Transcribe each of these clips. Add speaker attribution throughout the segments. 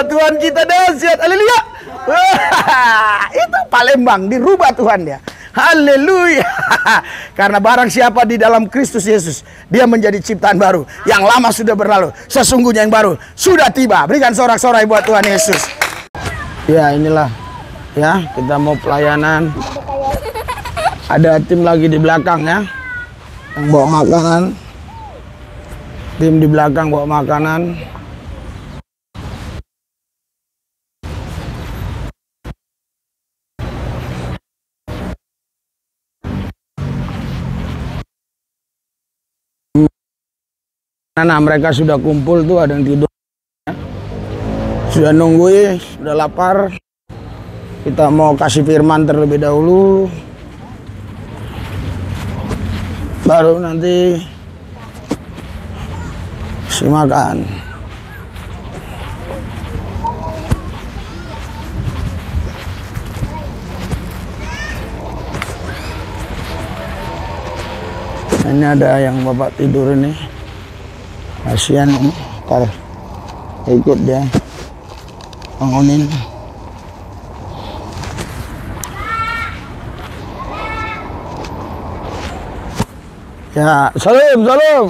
Speaker 1: Tuhan kita dahsyat. Haleluya. Itu Palembang dirubah Tuhan dia. Haleluya. Karena barang siapa di dalam Kristus Yesus, dia menjadi ciptaan baru. Yang lama sudah berlalu, sesungguhnya yang baru sudah tiba. Berikan sorak-sorai buat Tuhan Yesus. Ya, inilah ya, kita mau pelayanan. Ada tim lagi di belakang ya, yang bawa makanan. Tim di belakang bawa makanan. Nah, mereka sudah kumpul tuh, ada yang tidur, sudah nunggu, sudah lapar. Kita mau kasih firman terlebih dahulu, baru nanti kasih makan. Ini ada yang bapak tidur ini. Kasihan ini, ntar ikut dia bangunin. Ya, salam, salam.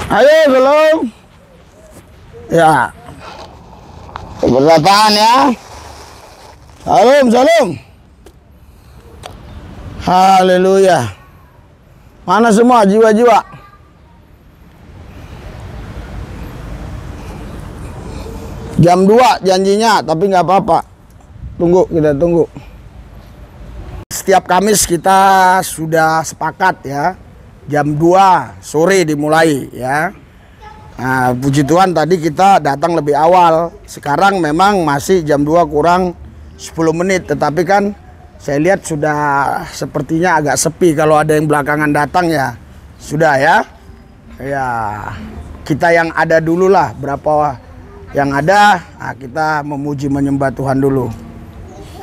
Speaker 1: Ayo, salam. Ya, keberdataan ya. Salam, salam. Haleluya. Mana semua jiwa-jiwa? Jam 2 janjinya, tapi nggak apa-apa. Tunggu, kita tunggu. Setiap Kamis kita sudah sepakat ya, jam 2 sore dimulai ya. Nah, puji Tuhan tadi kita datang lebih awal. Sekarang memang masih jam 2 kurang 10 menit, tetapi kan saya lihat sudah sepertinya agak sepi. Kalau ada yang belakangan datang ya sudah ya. Ya, kita yang ada dulu lah, berapa yang ada, nah kita memuji menyembah Tuhan dulu.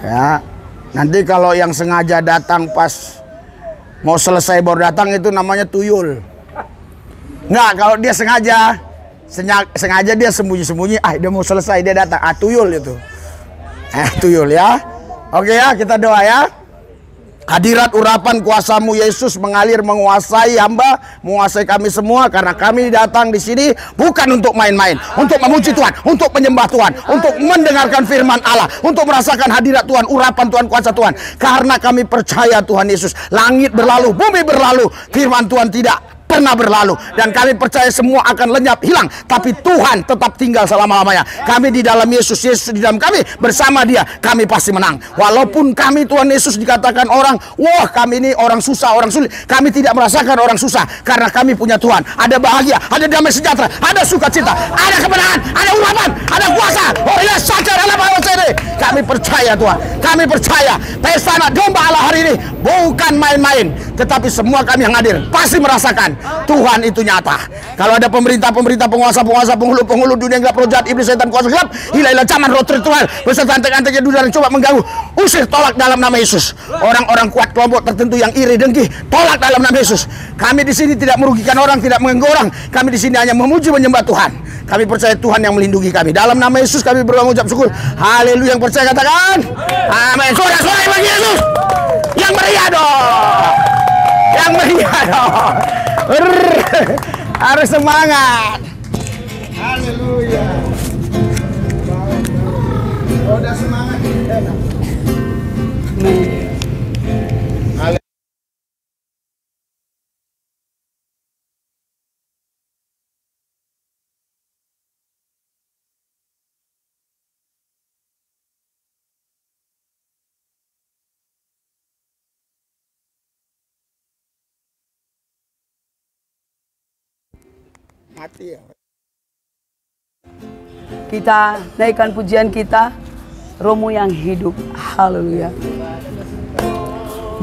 Speaker 1: Ya. Nanti kalau yang sengaja datang pas mau selesai baru datang, itu namanya tuyul. Nggak, kalau dia sengaja dia sembunyi-sembunyi, dia mau selesai dia datang, tuyul itu. Tuyul ya. Oke ya, kita doa ya. Hadirat urapan kuasa-Mu Yesus mengalir menguasai hamba, menguasai kami semua, karena kami datang di sini bukan untuk main-main, untuk memuji Tuhan, untuk menyembah Tuhan, untuk mendengarkan firman Allah, untuk merasakan hadirat Tuhan, urapan Tuhan, kuasa Tuhan. Karena kami percaya Tuhan Yesus, langit berlalu, bumi berlalu, firman Tuhan tidak pernah berlalu, dan kami percaya semua akan lenyap, hilang, tapi Tuhan tetap tinggal selama-lamanya. Kami di dalam Yesus, Yesus di dalam kami, bersama Dia kami pasti menang. Walaupun kami, Tuhan Yesus, dikatakan orang, wah kami ini orang susah, orang sulit, kami tidak merasakan orang susah, karena kami punya Tuhan. Ada bahagia, ada damai sejahtera, ada sukacita, ada kemenangan, ada urapan, ada kuasa. Oh ya, sadar Allah bahwa kami percaya Tuhan, kami percaya pesta anak domba Allah hari ini bukan main-main, tetapi semua kami yang hadir pasti merasakan Tuhan itu nyata. Kalau ada pemerintah-pemerintah, penguasa-penguasa, penghulu-penghulu dunia gelap, roh jahat, iblis, setan, kuasa gelap, hilang zaman roh ritual beserta antek-anteknya dunia yang coba mengganggu, usir, tolak dalam nama Yesus. Orang-orang kuat kelompok tertentu yang iri dengki, tolak dalam nama Yesus. Kami di sini tidak merugikan orang, tidak mengganggu orang. Kami di sini hanya memuji menyembah Tuhan. Kami percaya Tuhan yang melindungi kami. Dalam nama Yesus kami berdoa mengucap syukur. Haleluya. Yang percaya katakan amin. Sorak-sorai bagi Yesus. Yang meriah dong. Yang meriah dong. Harus semangat. Haleluya. Udah semangat. Mati ya.
Speaker 2: Kita naikkan pujian kita, Roh-Mu yang hidup. Haleluya.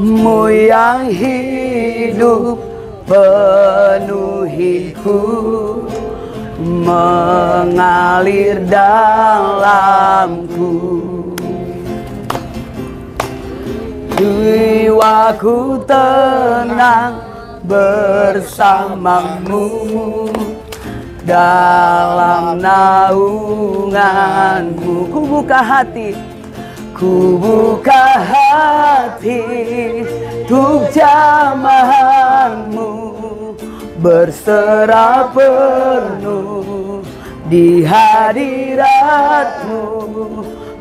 Speaker 2: Mu yang hidup penuhiku, mengalir dalamku. Jiwaku tenang bersamamu, dalam naunganmu. Ku buka hati, ku buka hati untuk jamahanmu, berserah penuh di hadiratmu.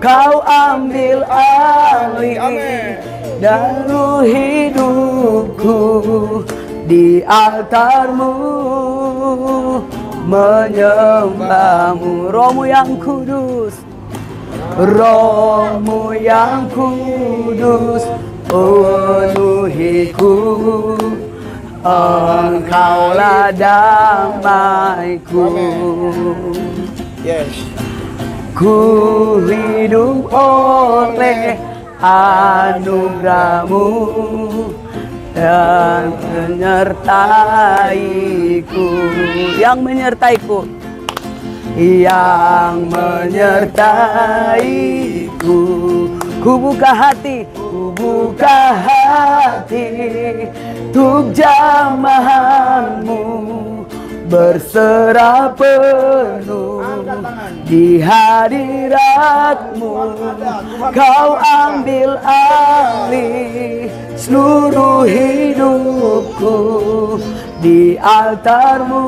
Speaker 2: Kau ambil alih dan ruh hidupku di altarmu, menyembahmu. Rohmu yang kudus, Rohmu yang kudus, penuhiku. Engkaulah damaiku.
Speaker 1: Yes.
Speaker 2: Ku hidup oleh anugerahmu dan menyertaiku. Yang menyertaiku, yang menyertaiku. Ku buka hati, ku buka hati untuk jamahanmu, berserah penuh di hadiratmu. Kau ambil alih seluruh hidupku di altarmu,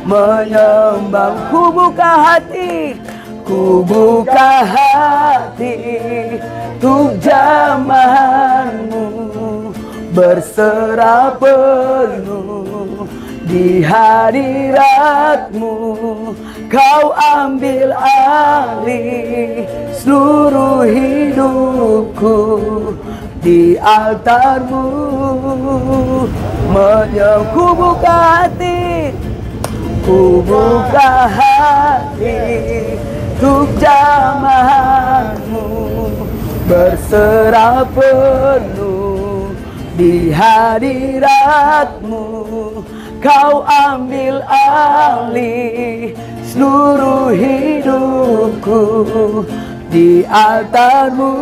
Speaker 2: menyembah. Ku buka hati, ku buka hati untuk jamahanmu, berserah penuh di hadiratmu. Kau ambil alih seluruh hidupku di altarmu, ku buka hati, ku buka hati untuk jamahanmu, berserah penuh di hadiratmu. Kau ambil alih seluruh hidupku di altarmu,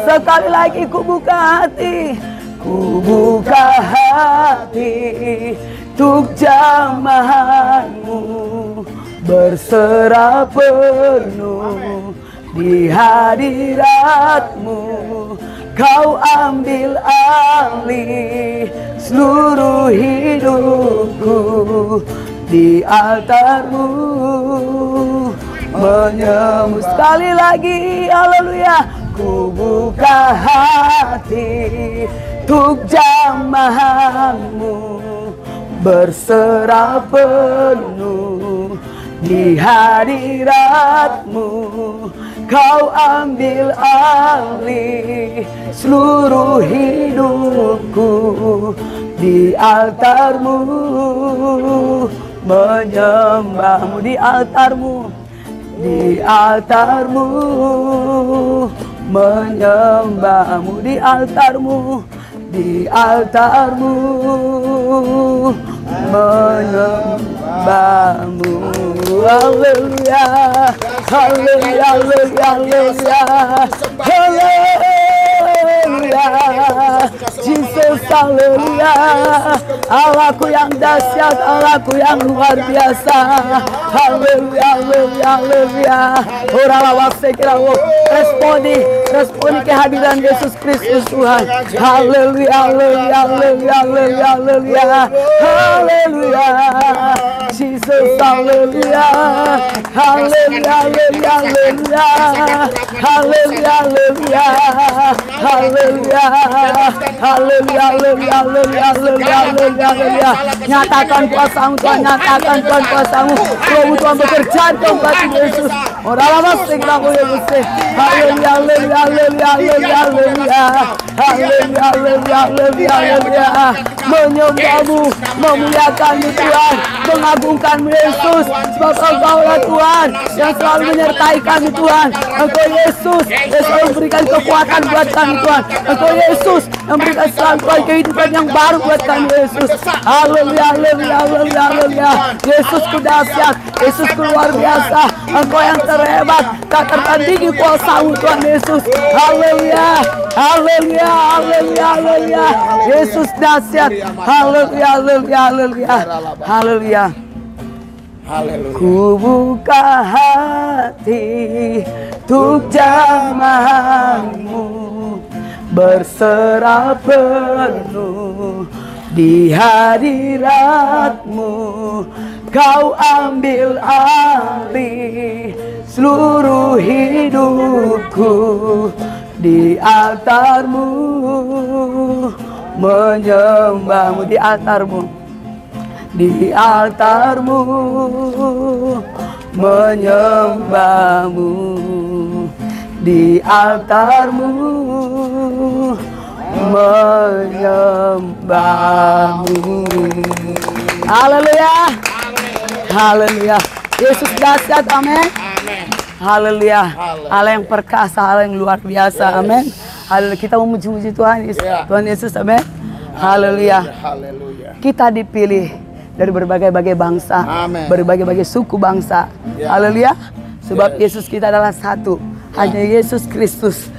Speaker 2: sekali lagi ku buka hati, ku buka hati untuk jamahanmu, berserah penuh di hadiratmu. Kau ambil alih seluruh hidupku di altarmu, menyembah. Sekali lagi, haleluya. Ku buka hati untuk jamahanmu, berserah penuh di hadiratmu. Kau ambil alih seluruh hidupku di altarmu, menyembahmu di altarmu, di altarmu, menyembahmu di altarmu, di altarmu, menyembahmu. Haleluya, haleluya, haleluya, haleluya, Jesus, haleluya. Allahku yang dahsyat, Allahku yang luar biasa. Haleluya, haleluya, haleluya. Responi kehadiran Yesus Kristus Tuhan. Haleluya, haleluya, haleluya, haleluya, haleluya, haleluya. Jesus, haleluya, haleluya, haleluya, haleluya, haleluya, haleluya, haleluya, haleluya, haleluya, haleluya, haleluya, haleluya. Nyatakan kuasa-Mu Tuhan, nyatakan Tuhan kuasa-Mu. Roh Tuhan bekerja di tempat Yesus. Haleluya, haleluya, haleluya, haleluya, haleluya, haleluya, haleluya, haleluya, haleluya. Menyembah-Mu, memuliakan-Mu Tuhan, mengagungkan kekuatan-Mu Yesus. Sebab Engkau-lah Tuhan yang selalu menyertai kami Tuhan. Engkau Yesus yang selalu memberikan kekuatan buat kami Tuhan. Engkau Yesus yang memberikan selalu Tuhan kehidupan yang baru buat kami Yesus. Haleluya, haleluya, haleluya, haleluya. Yesusku dahsyat, Yesusku luar biasa. Engkau yang terhebat, tak tertandingi kuasa-Mu Tuhan Yesus. Haleluya, haleluya, haleluya, haleluya. Yesus dahsyat. Haleluya, haleluya, haleluya, haleluya. Ku buka hati untuk jamaah-Mu, berserah penuh di hadirat-Mu. Kau ambil alih seluruh hidupku, di altar-Mu menyembah-Mu, di altar-Mu, di altar-Mu menyembah-Mu, di altar-Mu menyembah-Mu. Haleluya, haleluya. Yesus dahsyat, amin. Haleluya. Allah yang perkasa, Allah yang luar biasa, amin. Haleluya. Kita memuji-muji Tuhan Yesus, Tuhan Yesus, amin. Haleluya. Kita dipilih dari berbagai-bagai bangsa, berbagai-bagai suku bangsa. Haleluya. Sebab Yesus kita adalah satu, hanya Yesus Kristus.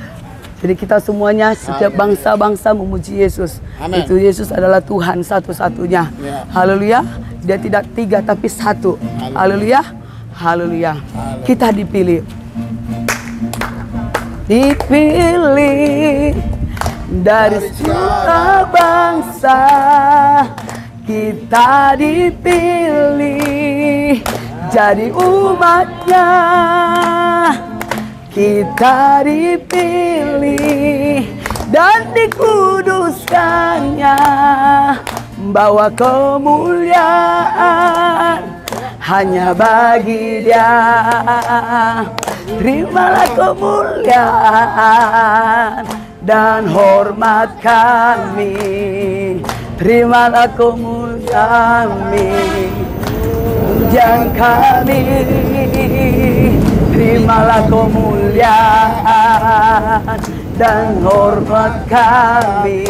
Speaker 2: Jadi kita semuanya, setiap bangsa-bangsa memuji Yesus. Itu Yesus adalah Tuhan satu-satunya. Haleluya. Dia tidak tiga tapi satu. Haleluya. Haleluya. Kita dipilih. Dipilih dari segala bangsa. Kita dipilih jadi umat-Nya. Kita dipilih dan dikuduskannya, bawa kemuliaan hanya bagi Dia. Terimalah kemuliaan dan hormat kami. Terimalah kemuliaan kami, pujian kami. Terimalah kemuliaan dan hormat kami.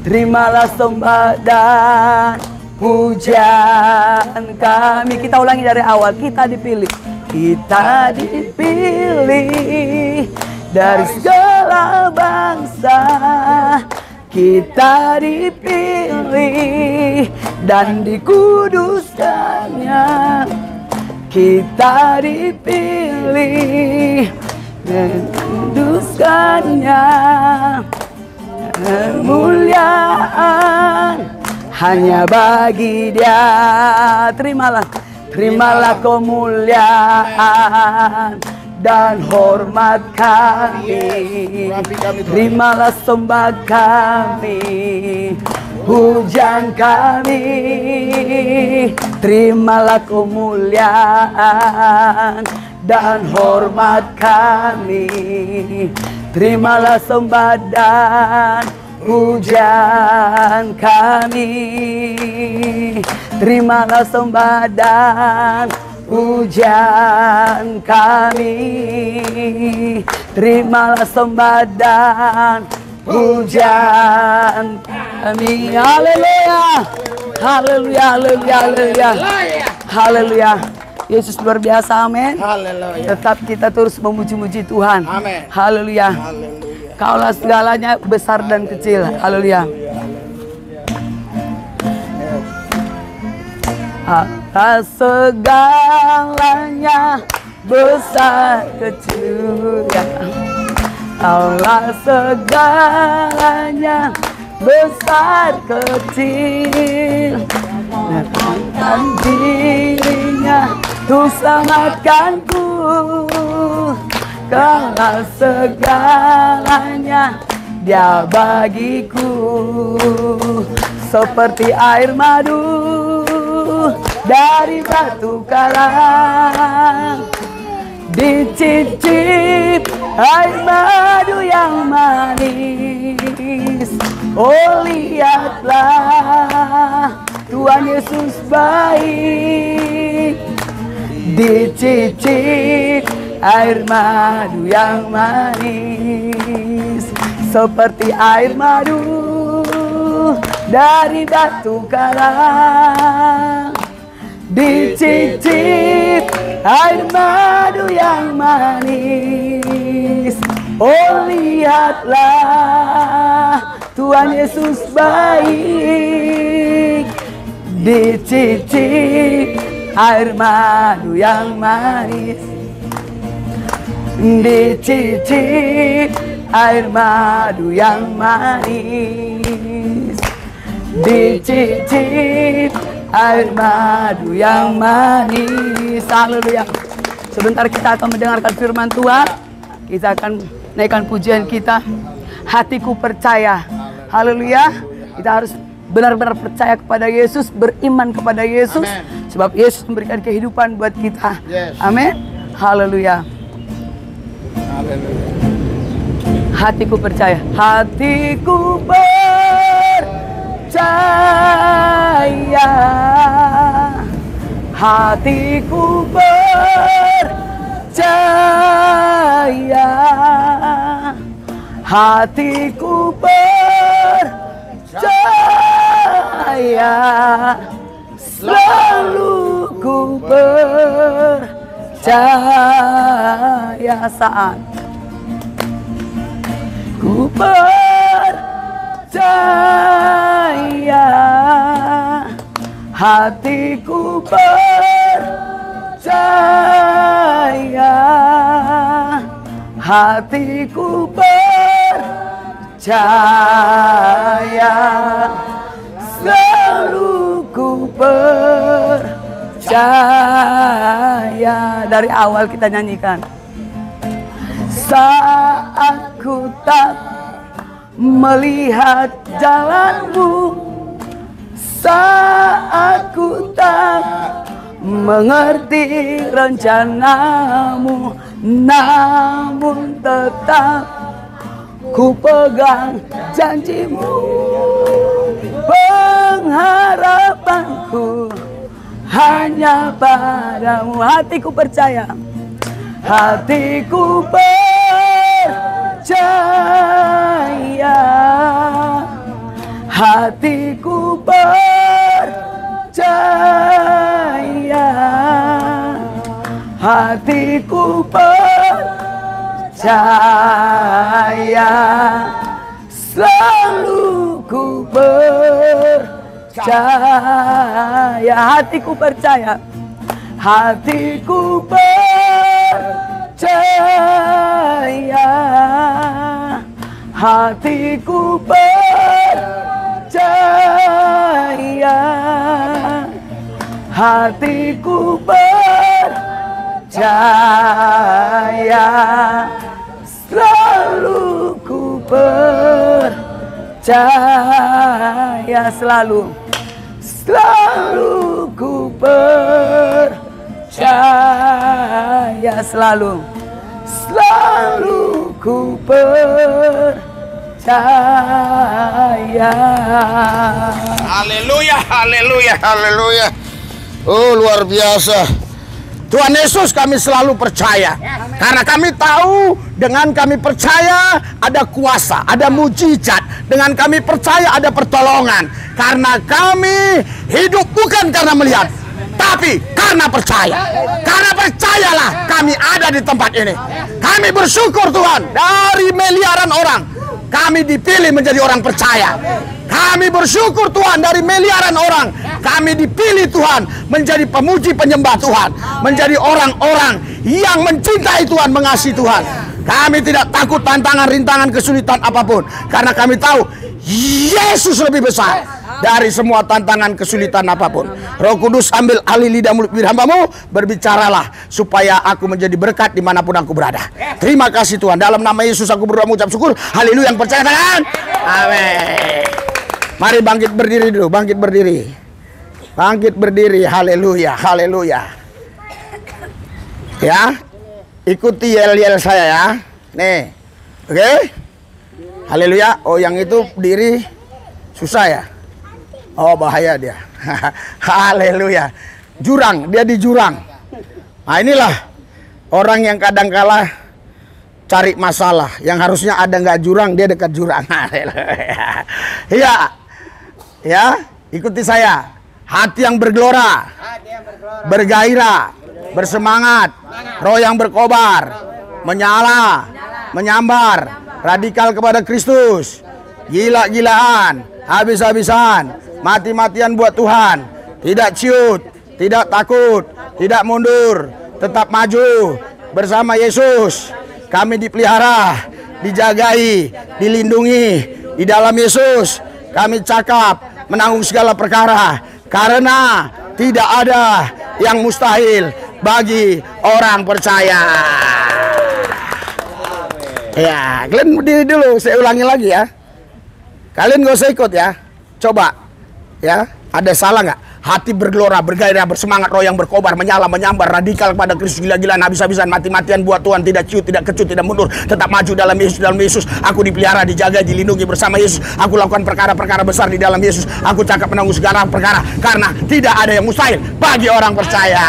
Speaker 2: Terimalah sembah dan pujian kami. Kita ulangi dari awal. Kita dipilih. Kita dipilih dari segala bangsa. Kita dipilih dan dikuduskannya. Kita dipilih dan dikuduskannya. Kemuliaan hanya bagi Dia. Terimalah kemuliaan dan hormat kami. Terimalah sembah kami, pujian kami. Terimalah kemuliaan dan hormat kami. Terimalah sembah dan pujian kami. Terimalah sembah dan pujian kami. Terimalah sembah dan pujian kami. Haleluya, haleluya, haleluya, haleluya, haleluya. Yesus luar biasa, amin. Tetap kita terus memuji-muji Tuhan. Haleluya. Kaulah segalanya besar dan kecil. Haleluya. Atas segalanya besar kecil, ya. Kaulah segalanya besar kecil, dan dirinya untuk selamatkanku. Kaulah segalanya Dia bagiku, seperti air madu dari batu karang. Dicicip air madu yang manis. Oh lihatlah Tuhan Yesus baik. Dicicip air madu yang manis, seperti air madu dari batu karang. Dicicip air madu yang manis. Oh lihatlah Tuhan Yesus baik. Dicicip air madu yang manis. Dicicip air madu yang manis. Dicicip air madu yang manis. Haleluya. Sebentar kita akan mendengarkan firman Tuhan. Kita akan naikkan pujian kita. Hatiku percaya. Haleluya. Kita harus benar-benar percaya kepada Yesus, beriman kepada Yesus.
Speaker 1: Amen.
Speaker 2: Sebab Yesus memberikan kehidupan buat kita.
Speaker 1: Yes.
Speaker 2: Amin. Haleluya.
Speaker 1: Haleluya.
Speaker 2: Hatiku percaya. Hatiku percaya. Hatiku percaya. Hatiku percaya. Selalu ku percaya saat ku percaya. Hatiku percaya. Hatiku percaya. Selalu ku percaya. Dari awal kita nyanyikan. Saat ku tak melihat jalanmu, saat ku tak mengerti rencanamu, namun tetap ku pegang janjimu. Pengharapanku hanya padamu. Hatiku percaya. Hatiku percaya. Hatiku percaya. Hatiku percaya. Selalu ku percaya. Hatiku percaya. Hatiku percaya. Hatiku percaya. Hatiku percaya. Selalu ku percaya. Selalu. Selalu ku percaya. Selalu. Selalu ku percaya.
Speaker 1: Haleluya, haleluya, haleluya. Oh, luar biasa. Tuhan Yesus kami selalu percaya. Karena kami tahu dengan kami percaya ada kuasa, ada mujizat. Dengan kami percaya ada pertolongan. Karena kami hidup bukan karena melihat, tapi karena percaya. Karena percayalah kami ada di tempat ini. Kami bersyukur Tuhan, dari miliaran orang kami dipilih menjadi orang percaya. Kami bersyukur Tuhan, dari miliaran orang kami dipilih Tuhan menjadi pemuji penyembah Tuhan, menjadi orang-orang yang mencintai Tuhan, mengasihi Tuhan. Kami tidak takut tantangan, rintangan, kesulitan apapun, karena kami tahu Yesus lebih besar dari semua tantangan, kesulitan apapun. Roh Kudus, ambil alih lidah mulut hamba-Mu, berbicaralah supaya aku menjadi berkat dimanapun aku berada. Terima kasih Tuhan, dalam nama Yesus aku berdoa mengucap syukur. Haleluya, yang percaya tangan. Amin. Mari bangkit berdiri dulu, bangkit berdiri. Bangkit berdiri, haleluya, haleluya. Ya, ikuti yel-yel saya ya. Nih, oke? Haleluya. Oh, yang itu berdiri susah ya? Oh, bahaya dia. Haleluya. Jurang, dia di jurang. Nah, inilah orang yang kadang kala cari masalah. Yang harusnya ada nggak jurang, dia dekat jurang. Haleluya. Iya. Ya, ikuti saya. Hati yang bergelora, bergairah, bersemangat, roh yang berkobar, menyala, menyambar, radikal kepada Kristus, gila-gilaan, habis-habisan, mati-matian buat Tuhan, tidak ciut, tidak takut, tidak mundur, tetap maju bersama Yesus. Kami dipelihara, dijagai, dilindungi di dalam Yesus. Kami cakap menanggung segala perkara. Karena tidak ada yang mustahil bagi orang percaya. Ya, kalian berdiri dulu, saya ulangi lagi ya. Kalian gak usah ikut ya. Coba ya, ada salah nggak? Hati bergelora, bergairah, bersemangat, roh yang berkobar, menyala, menyambar, radikal kepada Kristus, gila-gilaan, habis-habisan, mati-matian buat Tuhan, tidak ciut, tidak kecut, tidak mundur, tetap maju dalam Yesus, dalam Yesus. Aku dipelihara, dijaga, dilindungi bersama Yesus. Aku lakukan perkara-perkara besar di dalam Yesus. Aku cakap menanggung segala perkara, karena tidak ada yang mustahil bagi orang percaya.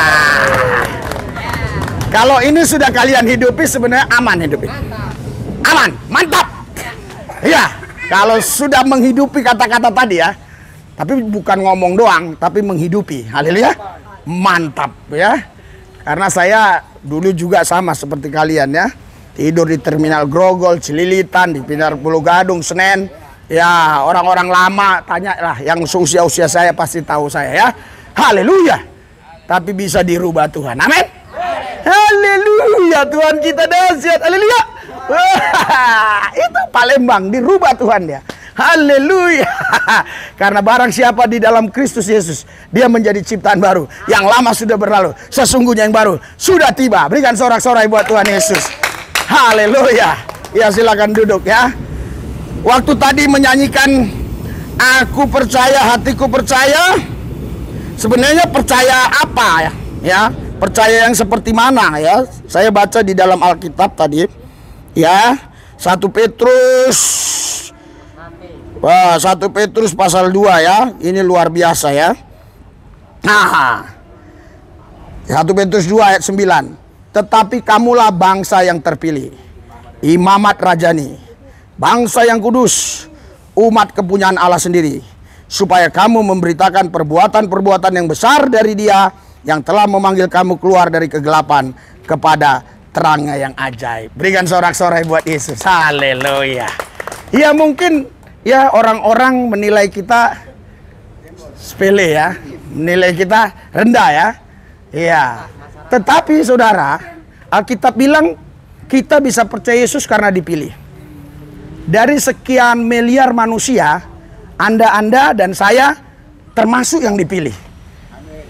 Speaker 1: Kalau ini sudah kalian hidupi, sebenarnya aman hidupi. Aman, mantap. Iya, kalau sudah menghidupi kata-kata tadi ya. Tapi bukan ngomong doang, tapi menghidupi. Haleluya. Mantap ya. Karena saya dulu juga sama seperti kalian ya. Tidur di Terminal Grogol, Cililitan, di Pintar Pulau Gadung, Senen. Ya, orang-orang lama tanya lah, yang seusia-usia saya pasti tahu saya ya. Haleluya. Tapi bisa dirubah Tuhan. Amin. Haleluya, Tuhan kita dahsyat. Haleluya. Itu Palembang dirubah Tuhan dia. Haleluya. Karena barang siapa di dalam Kristus Yesus, dia menjadi ciptaan baru. Yang lama sudah berlalu, sesungguhnya yang baru sudah tiba. Berikan sorak-sorai buat Tuhan Yesus. Haleluya. Ya, silakan duduk ya. Waktu tadi menyanyikan aku percaya, hatiku percaya. Sebenarnya percaya apa ya? Ya, percaya yang seperti mana ya? Saya baca di dalam Alkitab tadi. Ya, 1 Petrus. Wah, 1 Petrus pasal 2 ya. Ini luar biasa ya. Nah, 1 Petrus 2 ayat 9. Tetapi kamulah bangsa yang terpilih, imamat rajani, bangsa yang kudus, umat kepunyaan Allah sendiri, supaya kamu memberitakan perbuatan-perbuatan yang besar dari Dia yang telah memanggil kamu keluar dari kegelapan kepada terangnya yang ajaib. Berikan sorak-sorai buat Yesus. Haleluya. Ya, mungkin ya orang-orang menilai kita sepele ya, menilai kita rendah ya. Iya. Tetapi saudara, Alkitab bilang kita bisa percaya Yesus karena dipilih. Dari sekian miliar manusia, Anda dan saya termasuk yang dipilih.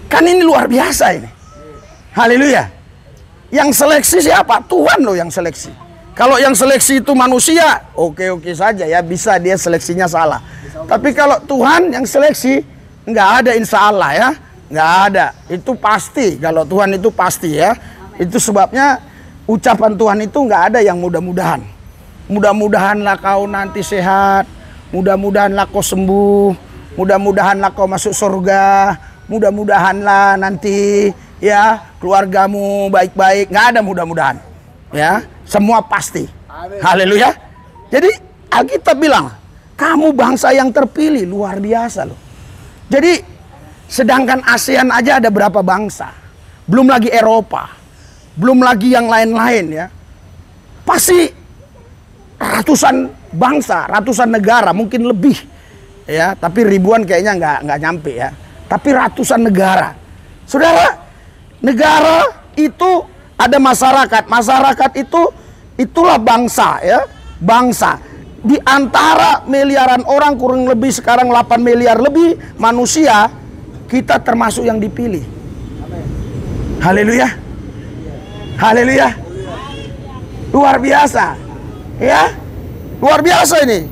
Speaker 1: Kan ini luar biasa ini. Haleluya. Yang seleksi siapa? Tuhan loh yang seleksi. Kalau yang seleksi itu manusia, oke-oke saja ya, bisa dia seleksinya salah. Tapi kalau Tuhan yang seleksi, nggak ada insya Allah ya, nggak ada. Itu pasti, kalau Tuhan itu pasti ya. Itu sebabnya ucapan Tuhan itu nggak ada yang mudah-mudahan. Mudah-mudahanlah kau nanti sehat, mudah-mudahanlah kau sembuh, mudah-mudahanlah kau masuk surga, mudah-mudahanlah nanti ya keluargamu baik-baik. Nggak ada mudah-mudahan ya. Semua pasti. Haleluya. Jadi Alkitab bilang, kamu bangsa yang terpilih, luar biasa loh. Jadi sedangkan ASEAN aja ada berapa bangsa? Belum lagi Eropa. Belum lagi yang lain-lain ya. Pasti ratusan bangsa, ratusan negara, mungkin lebih. Ya, tapi ribuan kayaknya nggak nyampe ya. Tapi ratusan negara. Saudara, negara itu ada masyarakat. Masyarakat itulah bangsa ya. Bangsa. Di antara miliaran orang, kurang lebih sekarang 8 miliar lebih manusia, kita termasuk yang dipilih. Haleluya. Haleluya. Luar biasa. Ya. Luar biasa ini.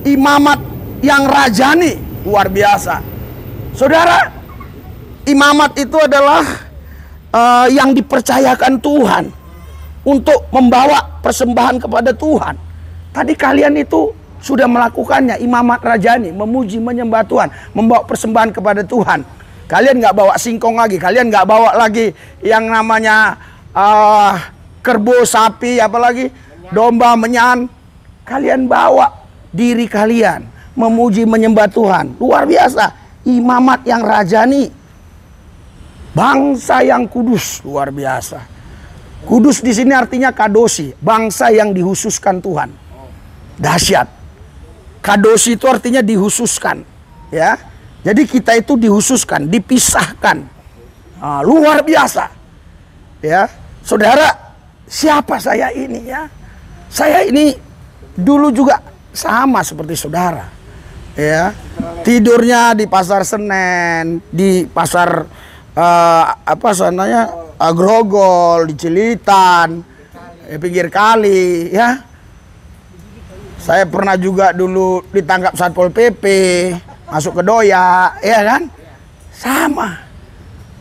Speaker 1: Imamat yang rajani, luar biasa. Saudara, imamat itu adalah yang dipercayakan Tuhan untuk membawa persembahan kepada Tuhan. Tadi kalian itu sudah melakukannya. Imamat rajani, memuji, menyembah Tuhan, membawa persembahan kepada Tuhan. Kalian nggak bawa singkong lagi, kalian nggak bawa lagi yang namanya kerbau, sapi, apalagi domba, menyan. Kalian bawa diri kalian memuji, menyembah Tuhan. Luar biasa, imamat yang rajani, bangsa yang kudus, luar biasa. Kudus di sini artinya kadosi, bangsa yang dihususkan Tuhan. Dahsyat. Kadosi itu artinya dihususkan, ya. Jadi kita itu dihususkan, dipisahkan. Luar biasa. Ya, saudara, siapa saya ini ya? Saya ini dulu juga sama seperti saudara. Ya, tidurnya di pasar Senen, di pasar Grogol, di Cilitan, pinggir kali, ya. Saya pernah juga dulu ditangkap Satpol PP, masuk ke Doya, ya kan? Sama.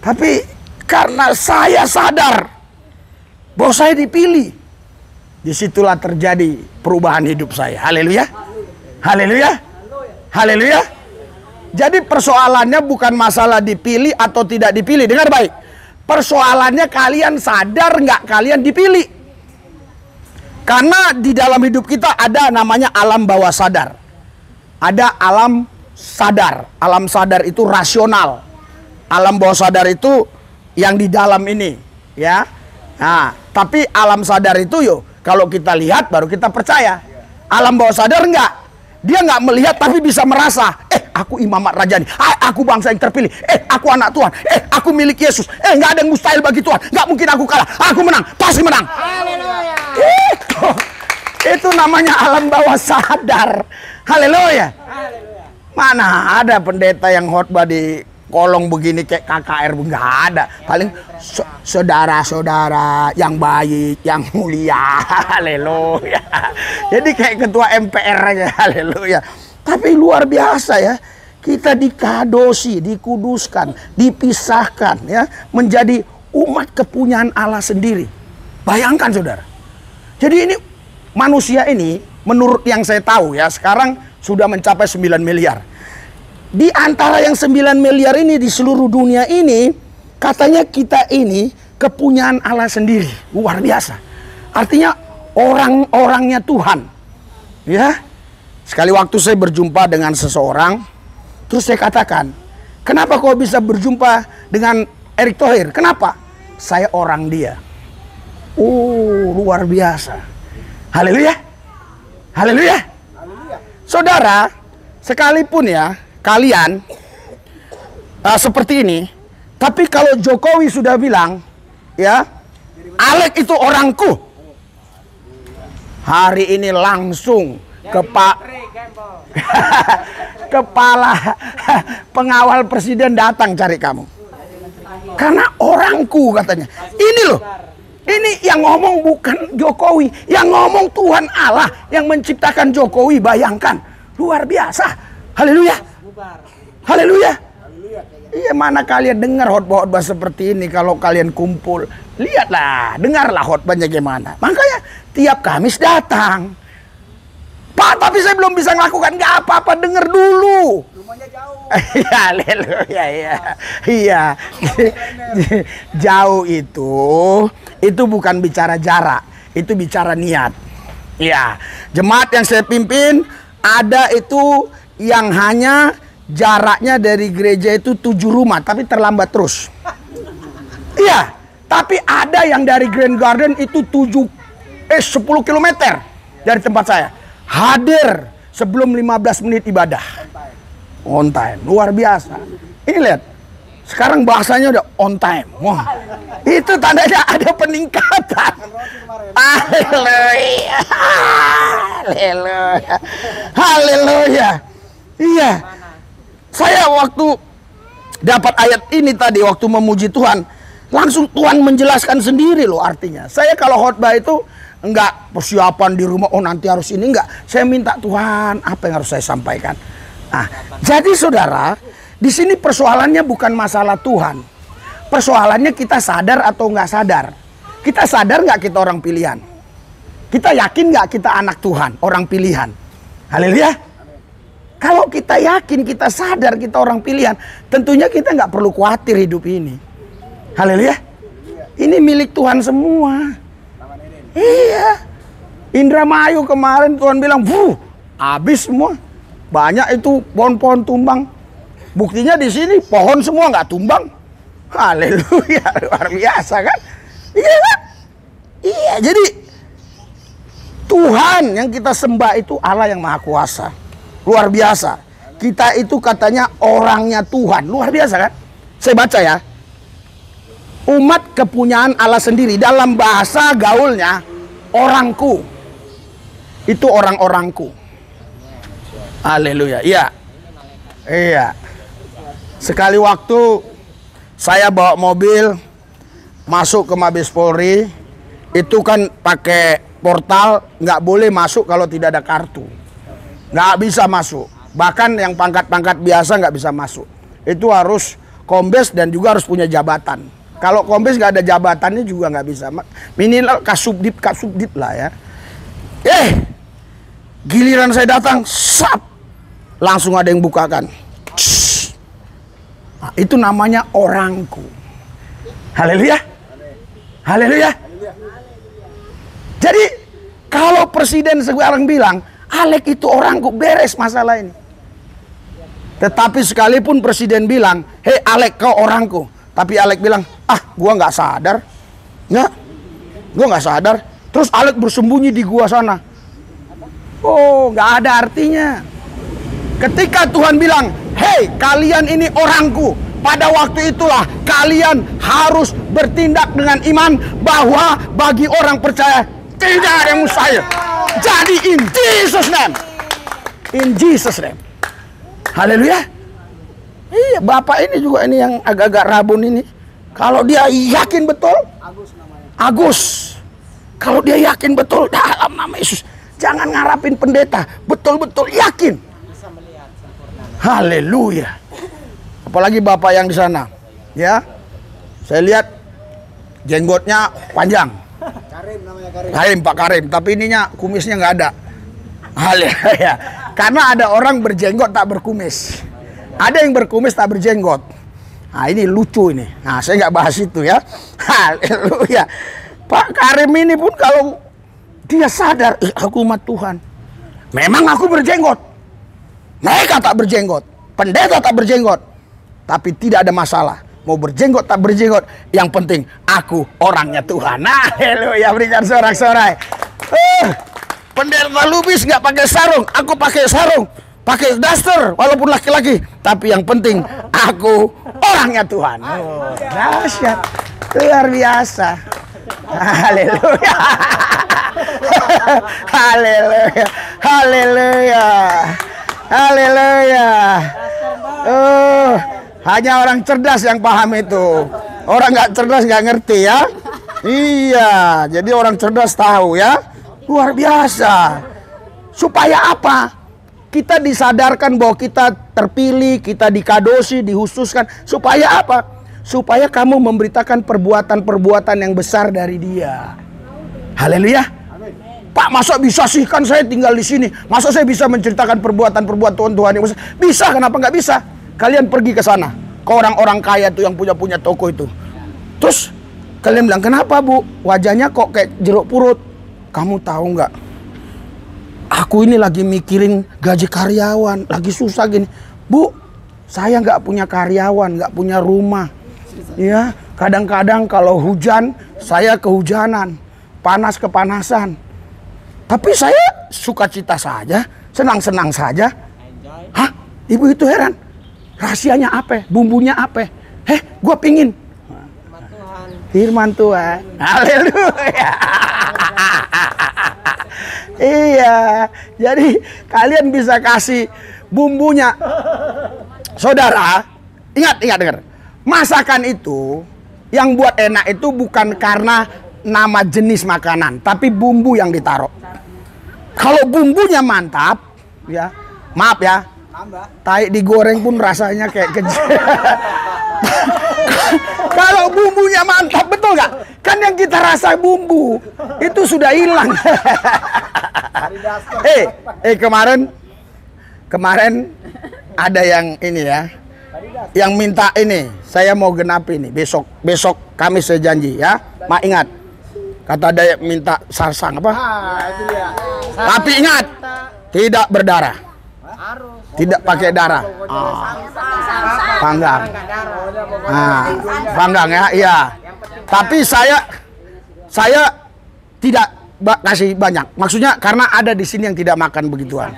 Speaker 1: Tapi karena saya sadar bahwa saya dipilih, disitulah terjadi perubahan hidup saya. Haleluya. Haleluya. Haleluya. Jadi persoalannya bukan masalah dipilih atau tidak dipilih. Dengar baik. Persoalannya kalian sadar nggak kalian dipilih. Karena di dalam hidup kita ada namanya alam bawah sadar. Ada alam sadar. Alam sadar itu rasional. Alam bawah sadar itu yang di dalam ini, ya. Nah, tapi alam sadar itu kalau kita lihat baru kita percaya. Alam bawah sadar enggak. Dia nggak melihat tapi bisa merasa. Aku imamat rajani. Aku bangsa yang terpilih. Aku anak Tuhan. Aku milik Yesus. Nggak ada yang mustahil bagi Tuhan. Nggak mungkin aku kalah. Aku menang. Pasti menang. Haleluya. Itu namanya alam bawah sadar. Haleluya. Mana ada pendeta yang khotbah di kolong begini kayak KKR, nggak ada. Paling saudara-saudara yang baik, yang mulia. Haleluya. Jadi kayak ketua MPR aja. Haleluya. Tapi luar biasa ya. Kita dikadosi, dikuduskan, dipisahkan ya, menjadi umat kepunyaan Allah sendiri. Bayangkan saudara. Jadi ini manusia ini menurut yang saya tahu ya, sekarang sudah mencapai 9 miliar. Di antara yang 9 miliar ini di seluruh dunia ini, katanya kita ini kepunyaan Allah sendiri. Luar biasa. Artinya orang-orangnya Tuhan. Ya. Sekali waktu saya berjumpa dengan seseorang, terus saya katakan, kenapa kau bisa berjumpa dengan Erick Thohir? Kenapa? Saya orang dia. Luar biasa. Haleluya. Haleluya. Saudara, sekalipun ya kalian seperti ini, tapi kalau Jokowi sudah bilang, ya, Alek itu orangku, hari ini langsung kepala pengawal presiden datang cari kamu. Karena orangku katanya. Ini loh. Ini yang ngomong bukan Jokowi, yang ngomong Tuhan Allah yang menciptakan Jokowi. Bayangkan, luar biasa. Haleluya. Haleluya. Iya, mana kalian dengar khotbah-khotbah seperti ini kalau kalian kumpul. Lihatlah, dengarlah khotbahnya gimana. Makanya tiap Kamis datang. Pak, tapi saya belum bisa melakukan. Nggak apa-apa, dengar dulu. Rumahnya jauh. Haleluya, ya. Iya. Jauh itu bukan bicara jarak, itu bicara niat. Ya, jemaat yang saya pimpin ada itu yang hanya jaraknya dari gereja itu 7 rumah, tapi terlambat terus. Iya, tapi ada yang dari Grand Garden itu 10 km dari tempat saya. Hadir sebelum 15 menit ibadah. On time, luar biasa. Ini lihat, sekarang bahasanya udah on time. Wah, itu tandanya ada peningkatan. Haleluya. Haleluya. Haleluya. Iya. Saya waktu dapat ayat ini tadi, waktu memuji Tuhan, langsung Tuhan menjelaskan sendiri loh artinya. Saya kalau khotbah itu enggak persiapan di rumah, nanti harus ini, enggak. Saya minta Tuhan, apa yang harus saya sampaikan. Nah, jadi saudara, di sini persoalannya bukan masalah Tuhan. Persoalannya kita sadar atau enggak sadar. Kita sadar enggak kita orang pilihan? Kita yakin enggak kita anak Tuhan, orang pilihan? Haleluya. Kalau kita yakin, kita sadar kita orang pilihan, tentunya kita nggak perlu khawatir hidup ini. Haleluya. Ini milik Tuhan semua. Iya. Indramayu kemarin Tuhan bilang, habis semua. Banyak itu pohon-pohon tumbang. Buktinya di sini pohon semua nggak tumbang. Haleluya, luar biasa kan? Iya kan? Iya, jadi Tuhan yang kita sembah itu Allah yang Maha Kuasa. Luar biasa. Kita itu katanya orangnya Tuhan. Luar biasa kan? Saya baca ya. Umat kepunyaan Allah sendiri. Dalam bahasa gaulnya, orangku. Itu orang-orangku. Haleluya. Iya. Iya. Sekali waktu saya bawa mobil masuk ke Mabes Polri, itu kan pakai portal, nggak boleh masuk kalau tidak ada kartu. Nggak bisa masuk. Bahkan yang pangkat-pangkat biasa nggak bisa masuk. Itu harus kombes dan juga harus punya jabatan. Kalau kombes nggak ada jabatannya juga nggak bisa. Minimal kasubdit lah ya. Giliran saya datang, langsung ada yang bukakan. Nah, itu namanya orangku. Haleluya. Haleluya. Jadi kalau presiden sekarang bilang, Alek itu orangku, beres masalah ini. Tetapi sekalipun presiden bilang, hei Alek kau orangku, tapi Alek bilang, gua nggak sadar, gua nggak sadar. Terus Alek bersembunyi di gua sana. Oh, nggak ada artinya. Ketika Tuhan bilang, hei kalian ini orangku, pada waktu itulah kalian harus bertindak dengan iman bahwa bagi orang percaya tidak ada yang mustahil. Jadi in Jesus name. In Jesus name. Haleluya. Iya, Bapak ini juga ini yang agak-agak rabun ini. Kalau dia yakin betul, Agus. Kalau dia yakin betul dalam nama Yesus, jangan ngarapin pendeta, betul-betul yakin. Haleluya. Apalagi Bapak yang di sana, ya. Saya lihat jenggotnya panjang.
Speaker 3: Karim namanya Karim.
Speaker 1: Karim, Pak Karim, tapi ininya kumisnya nggak ada. Haleluya. Karena ada orang berjenggot tak berkumis. Ada yang berkumis tak berjenggot. Nah, ini lucu ini. Nah, saya nggak bahas itu ya. Haleluya. Pak Karim ini pun kalau dia sadar, aku umat Tuhan. Memang aku berjenggot. Mereka tak berjenggot. Pendeta tak berjenggot. Tapi tidak ada masalah. Mau berjenggot tak berjenggot, yang penting aku orangnya Tuhan. Nah, haleluya, berikan sorak-sorai. Pendeta Lubis nggak pakai sarung, aku pakai sarung, pakai daster, walaupun laki-laki. Tapi yang penting aku orangnya Tuhan. Oh, dahsyat, luar biasa. Haleluya, haleluya, haleluya, haleluya. Hanya orang cerdas yang paham itu. Orang nggak cerdas nggak ngerti ya. Iya, jadi orang cerdas tahu ya. Luar biasa. Supaya apa? Kita disadarkan bahwa kita terpilih, kita dikadosi, dihususkan. Supaya apa? Supaya kamu memberitakan perbuatan-perbuatan yang besar dari Dia. Haleluya. Pak, masa bisa sih, kan saya tinggal di sini. Masa saya bisa menceritakan perbuatan-perbuatan Tuhan yang besar? Bisa, kenapa nggak bisa? Kalian pergi ke sana, ke orang-orang kaya tuh yang punya toko itu. Terus kalian bilang, kenapa Bu? Wajahnya kok kayak jeruk purut? Kamu tahu nggak? Aku ini lagi mikirin gaji karyawan, lagi susah gini. Bu, saya nggak punya karyawan, nggak punya rumah. Ya, kadang-kadang kalau hujan, saya kehujanan, panas kepanasan. Tapi saya sukacita saja, senang-senang saja. Hah? Ibu itu heran. Rahasianya apa? Bumbunya apa? Gue pingin firman Tuhan. Haleluya. Iya. Jadi kalian bisa kasih bumbunya. Saudara, ingat dengar. Masakan itu yang buat enak itu bukan karena nama jenis makanan, tapi bumbu yang ditaruh. Kalau bumbunya mantap, ya, maaf ya, tai digoreng pun rasanya kayak kecil. Kalau bumbunya mantap, betul nggak? Kan yang kita rasa bumbu itu sudah hilang. Kemarin kemarin ada yang ini ya, yang minta ini, saya mau genapi ini besok Kamis saya janji ya. Mak ingat, kata ada yang minta sarsang apa?
Speaker 3: Itu dia.
Speaker 1: Tapi ingat, tidak berdarah, tidak pakai darah. Panggang, panggang ya, iya. Tapi saya tidak kasih banyak. Maksudnya karena ada di sini yang tidak makan begituan.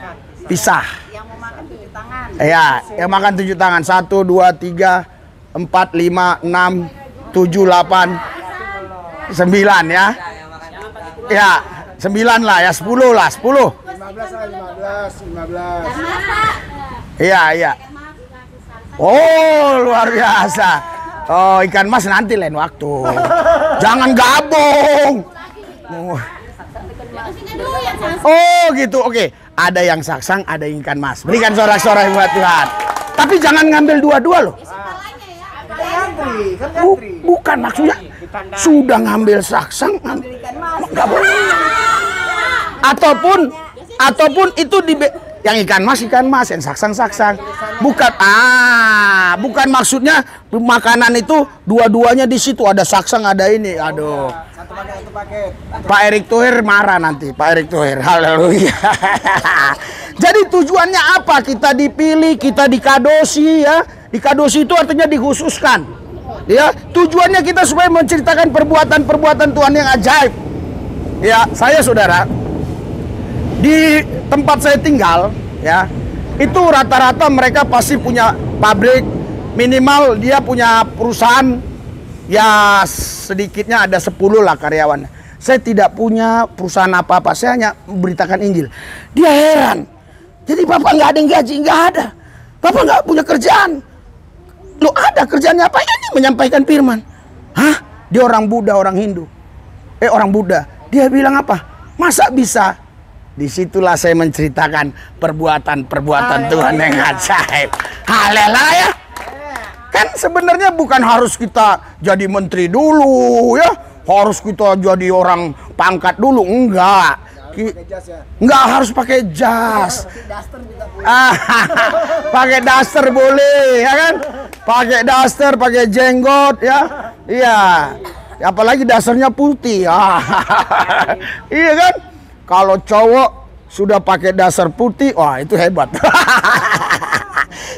Speaker 1: Pisah.
Speaker 4: Yang mau makan 7 tangan.
Speaker 1: Ya, yang makan 7 tangan. 1, 2, 3, 4, 5, 6, 7, 8, 9 ya. Ya, 9 lah ya, 10 lah, 10.
Speaker 3: 15.
Speaker 1: Iya. Oh, luar biasa. Oh, ikan mas nanti lain waktu. Jangan gabung. Oh, gitu. Oke. Ada yang saksang, ada yang ikan mas. Berikan sorak-sorai buat Tuhan. Tapi jangan ngambil dua-dua loh. Bukan maksudnya sudah ngambil saksang, nggak boleh. Ataupun itu yang ikan mas, yang saksang. Bukan maksudnya makanan itu dua-duanya di situ, ada saksang, ada ini. Aduh.
Speaker 3: Satu paket.
Speaker 1: Pak Erick Thohir marah nanti, Pak Erick Thohir. Haleluya. Jadi tujuannya apa? Kita dipilih, kita dikadosi ya. Dikadosi itu artinya dikhususkan. Ya, tujuannya kita supaya menceritakan perbuatan-perbuatan Tuhan yang ajaib. Ya, saya saudara, di tempat saya tinggal ya, itu rata-rata mereka pasti punya pabrik, minimal dia punya perusahaan ya, sedikitnya ada 10 lah karyawan. Saya tidak punya perusahaan apa-apa, saya hanya memberitakan Injil. Dia heran, jadi Bapak nggak ada yang gaji, nggak ada. Bapak nggak punya kerjaan. Lo ada kerjaannya apa? Ini menyampaikan firman. Hah? Dia orang Buddha, orang Hindu. Orang Buddha. Dia bilang apa? Masa bisa? Disitulah saya menceritakan perbuatan-perbuatan Tuhan yang ajaib. Haleluya. Kan sebenarnya bukan harus kita jadi menteri dulu ya. Harus kita jadi orang pangkat dulu. Enggak. Enggak harus pakai jas. Pakai daster boleh ya kan? Pakai daster, pakai jenggot ya. Iya. Apalagi dasarnya putih. Iya kan? Kalau cowok sudah pakai dasar putih, wah itu hebat.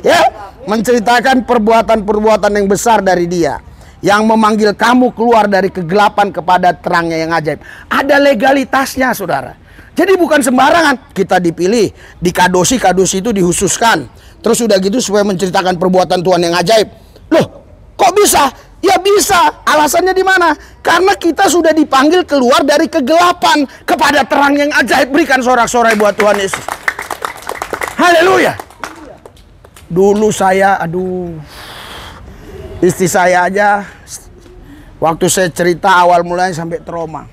Speaker 1: Ya, menceritakan perbuatan-perbuatan yang besar dari dia, yang memanggil kamu keluar dari kegelapan kepada terangnya yang ajaib. Ada legalitasnya, saudara. Jadi bukan sembarangan. Kita dipilih, dikadosi itu dihususkan. Terus sudah gitu supaya menceritakan perbuatan Tuhan yang ajaib. Loh, kok bisa? Ya bisa. Alasannya di mana? Karena kita sudah dipanggil keluar dari kegelapan kepada terang yang ajaib. Berikan sorak-sorai buat Tuhan Yesus. Haleluya. Dulu saya, istri saya aja waktu saya cerita awal mulanya sampai trauma.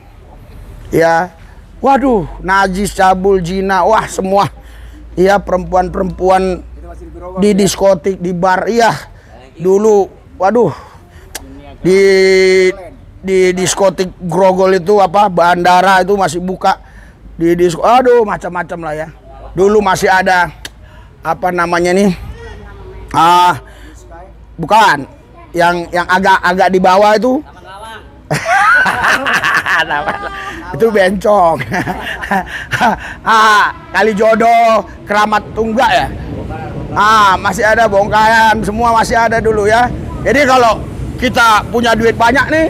Speaker 1: Ya, waduh, najis, cabul, zina, wah semua. Iya, perempuan-perempuan di diskotik, di bar, iya. Dulu, waduh, di diskotik Grogol itu apa, bandara itu masih buka. Aduh, macam-macam lah ya. Dulu masih ada apa namanya nih? Bukan, yang agak di bawah itu. Itu bencong. Kali Jodoh, Keramat Tunggak ya. Masih ada bongkaran, semua masih ada dulu ya. Jadi kalau kita punya duit banyak nih,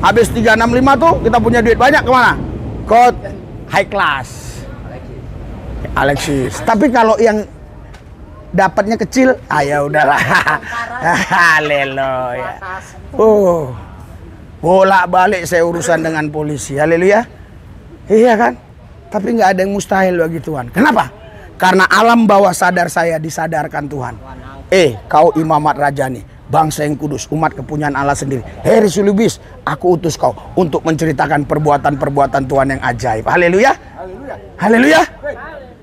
Speaker 1: habis 365 tuh kita punya duit banyak kemana? Ke high class, Alexis. Tapi kalau yang dapatnya kecil, ya udahlah. Haleluya. Bolak-balik saya urusan dengan polisi. Haleluya. Iya kan? Tapi nggak ada yang mustahil bagi Tuhan. Kenapa? Karena alam bawah sadar saya disadarkan Tuhan. Kau imamat rajani, bangsa yang kudus, umat kepunyaan Allah sendiri. Hei Risulubis, aku utus kau untuk menceritakan perbuatan-perbuatan Tuhan yang ajaib. Haleluya. Haleluya.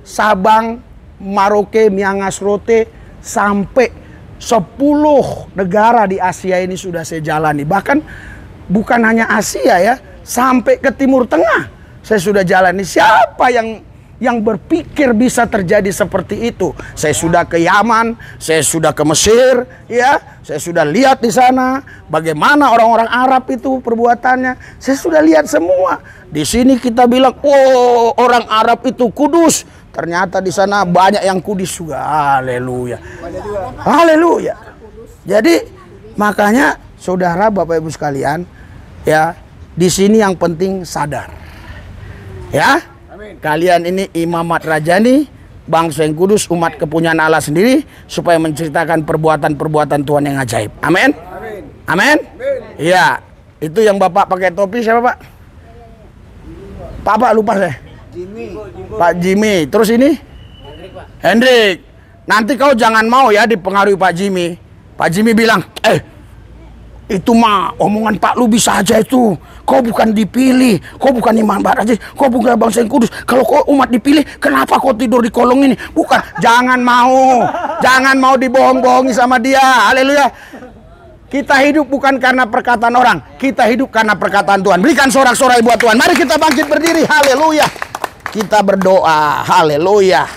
Speaker 1: Sabang, Maroke, Miangas Rote, sampai 10 negara di Asia ini sudah saya jalani. Bahkan bukan hanya Asia ya, sampai ke Timur Tengah saya sudah jalani. Siapa yang yang berpikir bisa terjadi seperti itu. Saya sudah ke Yaman, saya sudah ke Mesir, ya. Saya sudah lihat di sana bagaimana orang-orang Arab itu perbuatannya. Saya sudah lihat semua. Di sini kita bilang, oh, orang Arab itu kudus. Ternyata di sana banyak yang kudus juga. Haleluya. Haleluya. Jadi makanya saudara, Bapak Ibu sekalian, ya, di sini yang penting sadar. Ya, kalian ini imamat rajani, bangsa yang kudus, umat kepunyaan Allah sendiri, supaya menceritakan perbuatan-perbuatan Tuhan yang ajaib. Amin. Amin. Iya, itu yang Bapak pakai topi siapa, Pak? Pak lupa saya. Pak Jimmy. Terus ini? Hendrik. Nanti kau jangan mau ya dipengaruhi Pak Jimmy. Pak Jimmy bilang, itu mah omongan Pak lu bisa aja itu. Kau bukan dipilih, kau bukan imam aja, kau bukan bangsa yang kudus. Kalau kau umat dipilih, kenapa kau tidur di kolong ini? Bukan, jangan mau dibohong-bohongi sama dia. Haleluya. Kita hidup bukan karena perkataan orang, kita hidup karena perkataan Tuhan. Berikan sorak-sorai buat Tuhan. Mari kita bangkit berdiri. Haleluya. Kita berdoa. Haleluya.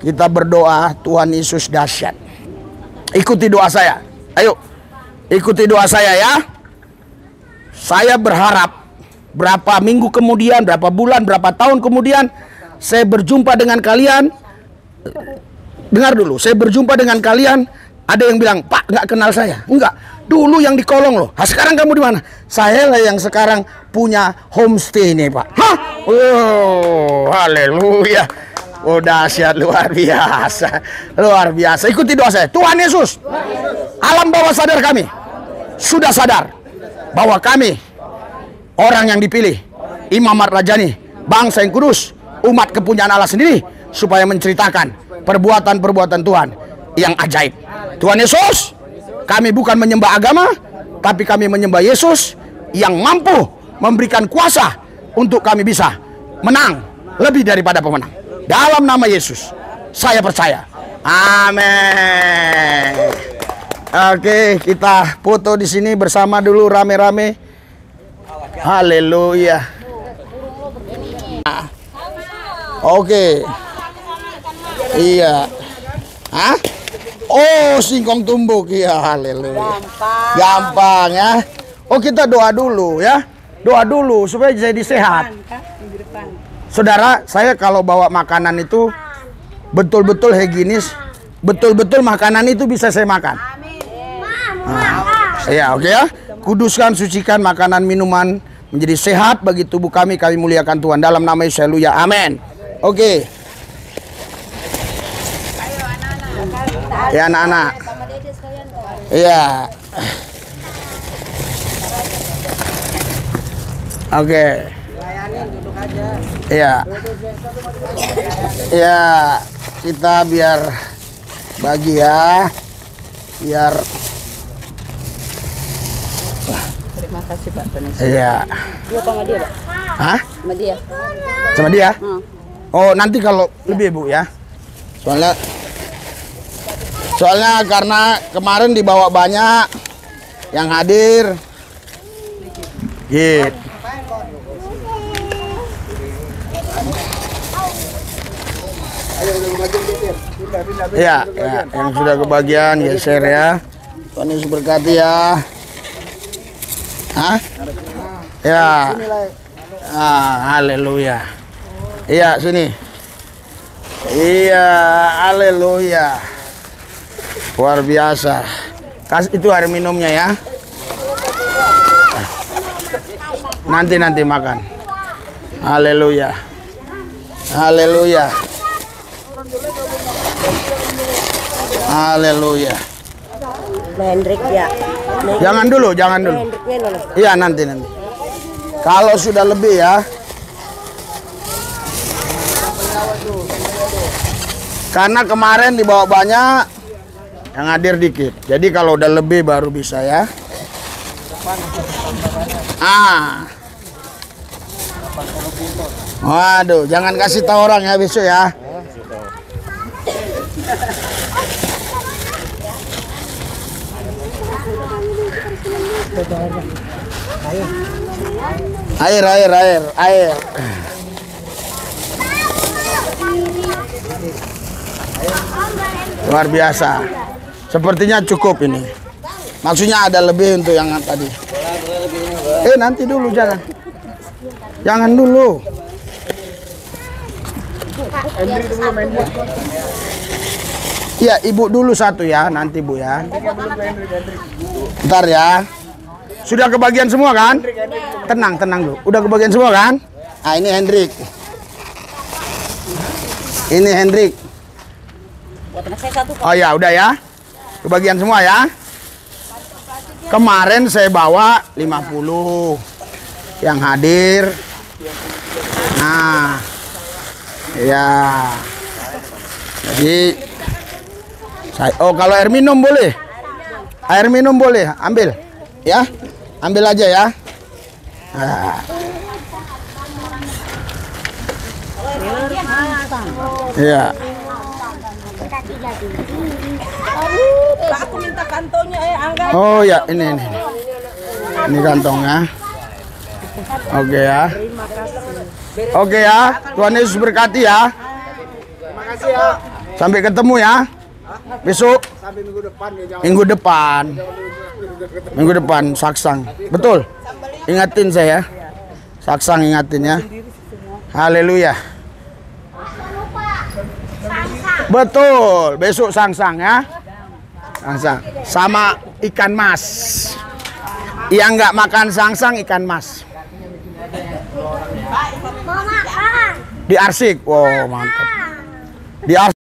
Speaker 1: Kita berdoa, Tuhan Yesus dahsyat. Ikuti doa saya. Ayo. Ikuti doa saya ya. Saya berharap berapa minggu kemudian, berapa bulan, berapa tahun kemudian saya berjumpa dengan kalian. Dengar dulu, saya berjumpa dengan kalian. Ada yang bilang, Pak nggak kenal saya. Enggak, dulu yang di kolong loh. Sekarang kamu di mana? Saya lah yang sekarang punya homestay nih, Pak. Hah? Oh, haleluya. Oh, dahsyat, luar biasa. Luar biasa. Ikuti doa saya. Tuhan Yesus, alam bawah sadar kami sudah sadar bahwa kami orang yang dipilih, imamat rajani, bangsa yang kudus, umat kepunyaan Allah sendiri, supaya menceritakan perbuatan-perbuatan Tuhan yang ajaib. Tuhan Yesus, kami bukan menyembah agama, tapi kami menyembah Yesus yang mampu memberikan kuasa untuk kami bisa menang lebih daripada pemenang. Dalam nama Yesus, saya percaya. Amin. Oke, kita foto di sini bersama dulu rame-rame. Haleluya. Oke. Iya. Hah? Oh, singkong tumbuk. Iya, haleluya. Gampang ya. Oh, kita doa dulu ya. Doa dulu supaya jadi sehat. Saudara, saya kalau bawa makanan itu betul-betul higienis, betul-betul makanan itu bisa saya makan. Ya, oke ya. Kuduskan, sucikan makanan minuman menjadi sehat bagi tubuh kami. Kami muliakan Tuhan dalam nama Yesus. Haleluya. Amin. Oke. Ya anak-anak. Iya. Oke. Iya. Iya. Kita biar bagi ya. Biar.
Speaker 2: Terima kasih Pak.
Speaker 1: Iya.
Speaker 2: Dia sama dia, Pak?
Speaker 1: Hah?
Speaker 2: Sama dia.
Speaker 1: Sama dia? Oh, nanti kalau lebih Bu ya. Soalnya karena kemarin dibawa banyak yang hadir. Gitu. Ya, yang sudah kebagian geser ya. Tuhan Yesus berkati ya. Hah? Ya. Haleluya. Iya, sini. Iya, haleluya. Luar biasa. Kasih itu air minumnya ya. Nanti makan. Haleluya. Haleluya. Haleluya.
Speaker 2: Hendrik ya.
Speaker 1: Jangan dulu. Iya, nanti. Kalau sudah lebih ya. Karena kemarin dibawa banyak, yang hadir dikit. Jadi kalau udah lebih baru bisa ya. Waduh, jangan kasih tahu orang ya besok ya. Air. Luar biasa. Sepertinya cukup ini. Maksudnya ada lebih untuk yang tadi. Nanti dulu jangan. Jangan dulu. Iya, ibu dulu satu ya, nanti bu ya. Bentar ya. Sudah kebagian semua kan? Tenang, tenang dulu. Udah kebagian semua kan? Ah, ini Hendrik. Ini Hendrik. Oh ya, udah ya. Kebagian semua ya. Kemarin saya bawa 50 yang hadir. Nah. Ya. Jadi kalau air minum boleh. Air minum boleh, ambil. Ya. Ambil aja ya. Nah. Iya.
Speaker 4: Aku minta kantongnya Angga.
Speaker 1: Oh ya, ini. Ini kantongnya. Oke ya. Oke ya. Tuhan Yesus berkati ya.
Speaker 3: Terima kasih ya.
Speaker 1: Sampai ketemu ya. Besok.
Speaker 3: Sampai minggu depan ya.
Speaker 1: Minggu depan. Minggu depan saksang. Betul. Ingatin saya. Saksang ingatin ya. Haleluya. Betul. Besok sangsang ya. Sangsang. Sama ikan mas. Yang nggak makan sangsang ikan mas. Di Arsik. Wow, mantap. Di Arsik.